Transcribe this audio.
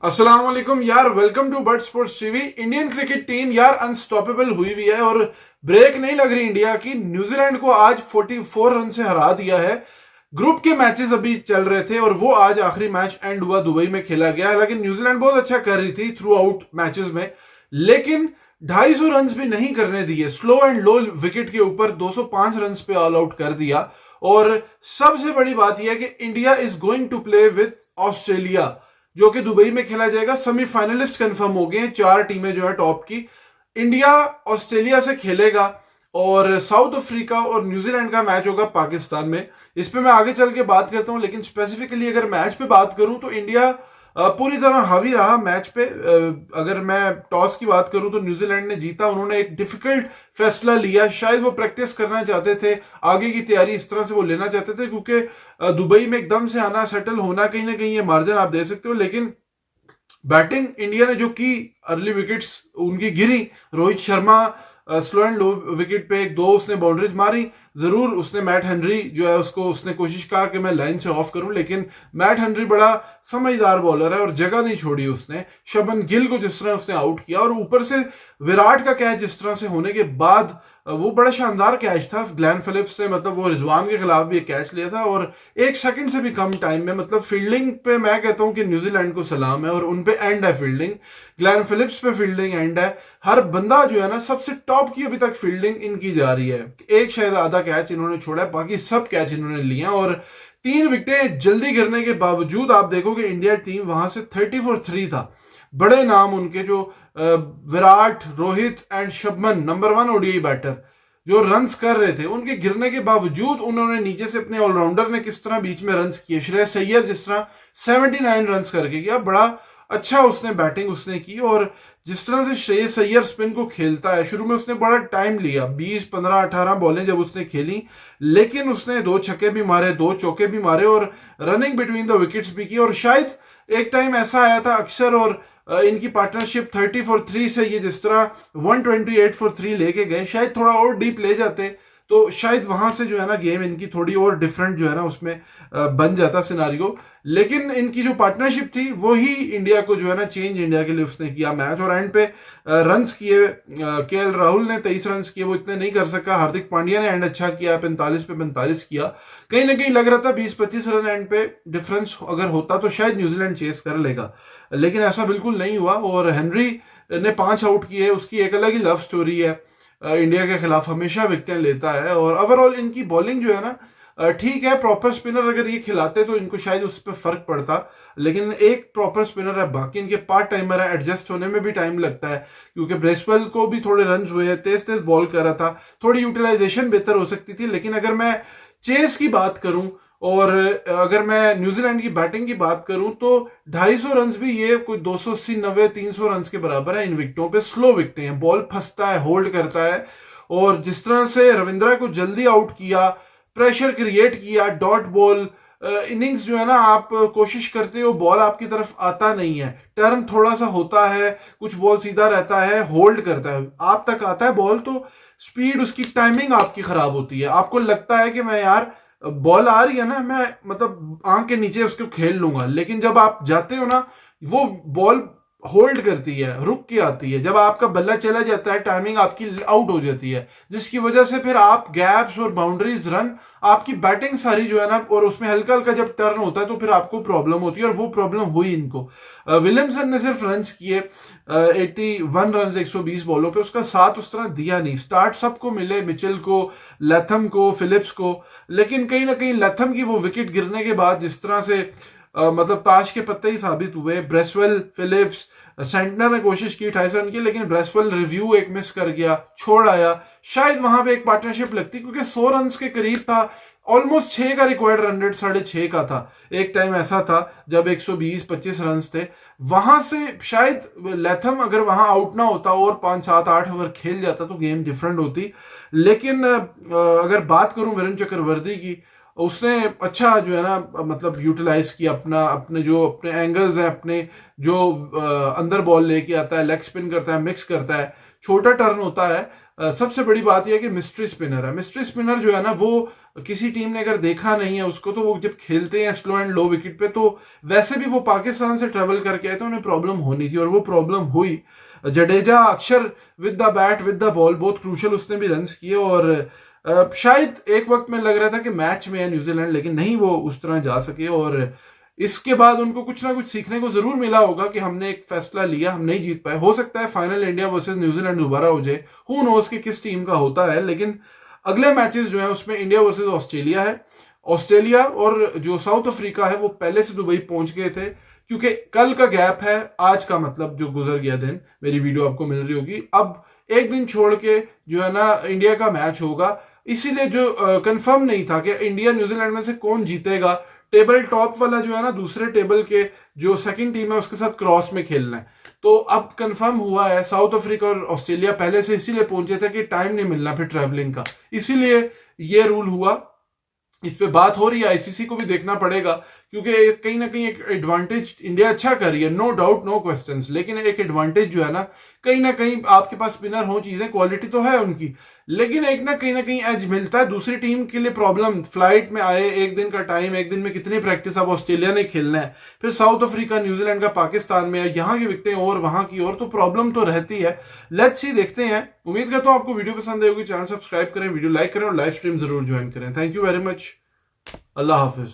अस्सलाम वालेकुम यार, welcome to bird sports TV. Indian cricket team यार अनस्टॉपेबल हुई हुई है और ब्रेक नहीं लग रही इंडिया की। न्यूजीलैंड को आज 44 रन से हरा दिया है। ग्रुप के मैचेस अभी चल रहे थे और वो आज आखिरी मैच एंड हुआ, दुबई में खेला गया। हालांकि न्यूजीलैंड बहुत अच्छा कर रही थी थ्रू आउट मैचेस में, लेकिन 250 रन भी नहीं करने दिए। स्लो एंड लो विकेट के ऊपर 205 रन पे ऑल आउट कर दिया। और सबसे बड़ी बात यह है कि India is going to play with Australia, जो कि दुबई में खेला जाएगा। सेमीफाइनलिस्ट कंफर्म हो गए हैं, 4 टीमें जो है टॉप की। इंडिया ऑस्ट्रेलिया से खेलेगा और साउथ अफ्रीका और न्यूजीलैंड का मैच होगा पाकिस्तान में। इस पे मैं आगे चल के बात करता हूं, लेकिन स्पेसिफिकली अगर मैच पे बात करूं तो इंडिया पूरी तरह हावी रहा मैच पे। अगर मैं टॉस की बात करूं तो न्यूजीलैंड ने जीता। उन्होंने एक डिफिकल्ट फैसला लिया, शायद वो प्रैक्टिस करना चाहते थे, आगे की तैयारी इस तरह से वो लेना चाहते थे, क्योंकि दुबई में एकदम से आना, सेटल होना, कहीं ना कहीं ये मार्जिन आप दे सकते हो। लेकिन बैटिंग इंडिया ने जो की, अर्ली विकेट्स उनकी गिरी। Rohit Sharma slow and low wicket पे एक दो उसने बाउंड्रीज मारी। जरूर उसने मैट हेनरी जो है उसको उसने कोशिश कहा कि मैं लाइन से ऑफ करूं, लेकिन मैट हेनरी बड़ा समझदार बॉलर है और जगह नहीं छोड़ी उसने। शबन गिल को जिस तरह उसने आउट किया, और ऊपर से विराट का कैच जिस तरह से होने के बाद, वो बड़ा शानदार कैच था ग्लेन फिलिप्स ने। मतलब वो रिजवान के खिलाफ भी एक कैच लिया था और 1 सेकंड से भी कम टाइम में। मतलब फील्डिंग पे मैं कहता हूं कि न्यूजीलैंड को सलाम है और उन पे एंड है फील्डिंग। ग्लेन फिलिप्स पे फील्डिंग एंड है। हर बंदा जो है ना, सबसे टॉप की अभी तक फील्डिंग इनकी जा रही है। एक शायद आधा कैच इन्होंने छोड़ा है, बाकी सब कैच इन्होंने लिए हैं। और 3 विकेटें जल्दी गिरने के बावजूद आप देखोगे इंडिया टीम वहां से 30 for 3 था। बड़े नाम उनके, जो Virat, Rohit and Shubman, number 1 ODI batter जो रन्स कर रहे थे, उनके गिरने के बावजूद उन्होंने नीचे से अपने ऑलराउंडर ने किस तरह बीच में रन्स किए। श्रेयस अय्यर जिस तरह 79 रन्स करके गया, बड़ा अच्छा उसने बैटिंग उसने की। और जिस तरह से श्रेयस अय्यर स्पिन को खेलता है, शुरू में उसने बड़ा टाइम लिया, 20 15 18 बॉलें जब उसने खेली, लेकिन उसने 2 छक्के भी मारे, 2 चौके भी मारे और रनिंग बिटवीन द विकेट्स भी की। और शायद एक टाइम ऐसा आया था अक्सर, और इनकी पार्टनरशिप 30 for 3 से ये जिस तरह 128 for 3 लेके गए, शायद थोड़ा और डीप ले जाते तो शायद वहां से जो है ना गेम इनकी थोड़ी और डिफरेंट जो है ना उसमें बन जाता सिनारियो। लेकिन इनकी जो पार्टनरशिप थी वो ही इंडिया को जो है ना चेंज इंडिया के लिए उसने किया मैच। और एंड पे रन्स किए, केएल राहुल ने 23 रन्स किए, वो इतने नहीं कर सका। हार्दिक पांड्या ने एंड अच्छा किया, 45 पे 45 किया। कहीं ना कहीं लग रहा था 20-25 रन एंड पे डिफरेंस अगर होता तो शायद न्यूजीलैंड चेस कर लेगा, लेकिन ऐसा बिल्कुल नहीं हुआ। और हेनरी ने 5 आउट किए, उसकी एक अलग ही लव स्टोरी है। इंडिया के खिलाफ हमेशा विकेटें लेता है। और ओवरऑल इनकी बॉलिंग जो है ना, ठीक है, प्रॉपर स्पिनर अगर ये खिलाते तो इनको शायद उस पर फर्क पड़ता, लेकिन एक प्रॉपर स्पिनर है, बाकी इनके पार्ट टाइमर है, एडजस्ट होने में भी टाइम लगता है। क्योंकि ब्रेसवेल को भी थोड़े रन हुए हैं, तेज तेज बॉल कर रहा था, थोड़ी यूटिलाइजेशन बेहतर हो सकती थी। लेकिन अगर मैं चेस की बात करूं और अगर मैं न्यूजीलैंड की बैटिंग की बात करूं तो 250 रन भी ये कोई 280 90 300 रन के बराबर है इन विकेटों पे। स्लो विकेटें हैं, बॉल फंसता है, होल्ड करता है। और जिस तरह से रविंद्रा को जल्दी आउट किया, प्रेशर क्रिएट किया, डॉट बॉल इनिंग्स जो है ना, आप कोशिश करते हो, बॉल आपकी तरफ आता नहीं है, टर्न थोड़ा सा होता है, कुछ बॉल सीधा रहता है, होल्ड करता है, आप तक आता है बॉल तो स्पीड, उसकी टाइमिंग आपकी खराब होती है। आपको लगता है कि मैं यार बॉल आ रही है ना, मैं मतलब आंख के नीचे उसको खेल लूंगा, लेकिन जब आप जाते हो ना, वो बॉल होल्ड करती है, रुक के आती है। जब आपका बल्ला चला जाता है, टाइमिंग आपकी आउट हो जाती है, जिसकी वजह से फिर आप गैप्स और बाउंड्रीज रन, आपकी बैटिंग सारी जो है ना, और उसमें हल्का हल्का जब टर्न होता है तो फिर आपको प्रॉब्लम होती है। और वो प्रॉब्लम हुई इनको। विलियमसन ने सिर्फ रन किए 81 रन 120 बॉलों पे, उसका साथ उस तरह दिया नहीं। स्टार्ट सबको मिले, मिचेल को, लैथम को, फिलिप्स को, लेकिन कहीं ना कहीं लैथम की वो विकेट गिरने के बाद जिस तरह से मतलब ताश के पत्ते ही साबित हुए। ब्रेसवेल, फिलिप्स, सेंटनर ने कोशिश की 28 रन की, लेकिन ब्रेसवेल रिव्यू एक मिस कर गया, छोड़ आया। शायद वहां पे एक पार्टनरशिप लगती, क्योंकि 100 रन के करीब था। ऑलमोस्ट 6 का रिक्वायर्ड रन रेट 6.5 का था। एक टाइम ऐसा था जब 120-25 रन थे। वहां से शायद लैथम अगर वहां आउट ना होता और 5-7-8 ओवर खेल जाता तो गेम डिफरेंट होती। लेकिन अगर बात करूं वीरेंद्र चक्रवर्ती की, उसने अच्छा जो है ना मतलब यूटिलाइज किया अपना, अपने जो अपने एंगल्स हैं, अपने जो अंदर बॉल लेके आता है, लेग स्पिन करता है, मिक्स करता है, छोटा टर्न होता है। सबसे बड़ी बात यह है कि मिस्ट्री स्पिनर है। मिस्ट्री स्पिनर जो है ना, वो किसी टीम ने अगर देखा नहीं है उसको, तो वो जब खेलते हैं स्लो एंड लो विकेट पे, तो वैसे भी वो पाकिस्तान से ट्रेवल करके आए थे, उन्हें प्रॉब्लम होनी थी और वो प्रॉब्लम हुई। जडेजा अक्षर with the bat with the ball बहुत क्रूशल उसने भी रन्स किए, और शायद एक वक्त में लग रहा था कि मैच में है न्यूजीलैंड, लेकिन नहीं, वो उस तरह जा सके। और इसके बाद उनको कुछ ना कुछ सीखने को जरूर मिला होगा कि हमने एक फैसला लिया, हम नहीं जीत पाए। हो सकता है फाइनल इंडिया वर्सेस न्यूजीलैंड दोबारा हो जाए, हु नोस कि किस टीम का होता है। लेकिन अगले मैचेस जो है उसमें इंडिया वर्सेस ऑस्ट्रेलिया है। ऑस्ट्रेलिया और जो साउथ अफ्रीका है वो पहले से दुबई पहुंच गए थे, क्योंकि कल का गैप है, आज का मतलब जो गुजर गया दिन, मेरी वीडियो आपको मिल रही होगी। अब एक दिन छोड़ के जो है ना इंडिया का मैच होगा, इसीलिए जो कंफर्म नहीं था कि इंडिया न्यूजीलैंड में से कौन जीतेगा। टेबल टॉप वाला जो है ना, दूसरे टेबल के जो सेकंड टीम है उसके साथ क्रॉस में खेलना है। तो अब कंफर्म हुआ है, साउथ अफ्रीका और ऑस्ट्रेलिया पहले से इसीलिए पहुंचे थे कि टाइम नहीं मिलना फिर ट्रैवलिंग का, इसीलिए ये रूल हुआ। इस पे बात हो रही है, आईसीसी को भी देखना पड़ेगा, क्योंकि कहीं ना कहीं एक एडवांटेज इंडिया अच्छा कर रही है, नो डाउट नो क्वेश्चंस, लेकिन एक एडवांटेज जो है ना, कहीं ना कहीं आपके पास स्पिनर हो, चीजें क्वालिटी तो है उनकी, लेकिन एक ना कहीं एज मिलता है दूसरी टीम के लिए। प्रॉब्लम फ्लाइट में आए, एक दिन का टाइम, एक दिन में कितनी प्रैक्टिस अब ऑस्ट्रेलिया ने खेलना है, फिर साउथ अफ्रीका न्यूजीलैंड का पाकिस्तान में है, यहाँ की विकटें और वहां की और, तो प्रॉब्लम तो रहती है। लेट्स सी, देखते हैं। उम्मीद करता हूं आपको वीडियो पसंद आई होगी। चैनल सब्सक्राइब करें, वीडियो लाइक करें और लाइव स्ट्रीम जरूर ज्वाइन करें। Thank you very much. Allah Hafiz.